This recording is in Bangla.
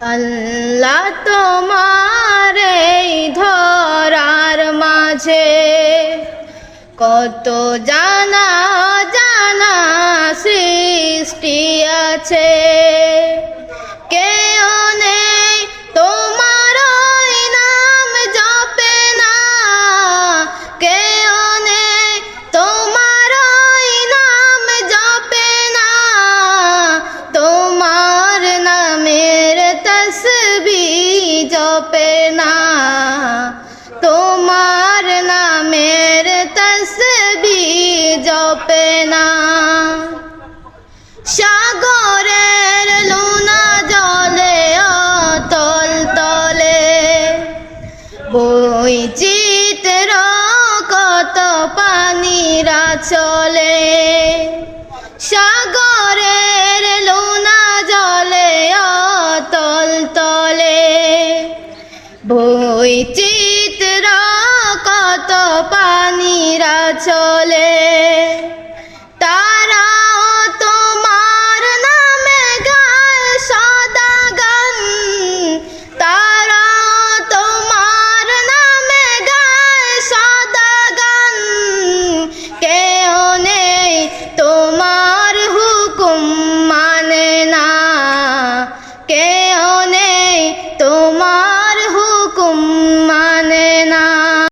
আল্লাহ তোমার এই ধরার মাঝে কত জানা জানা সৃষ্টি আছে। কেউ নেই তোমার ওই নাম জপে না, কেউ নেই তোমার ওই নাম জপে না। তোমার নামের তসবিহ জপে না, তোমার নামের তসবিহ জপে না। সাগরের লোনা জলে অতল তলে বৈচিত্র্য কত পানিরা চলে। সাগরের লোনা জলে অতল তলে বৈচিত্র্য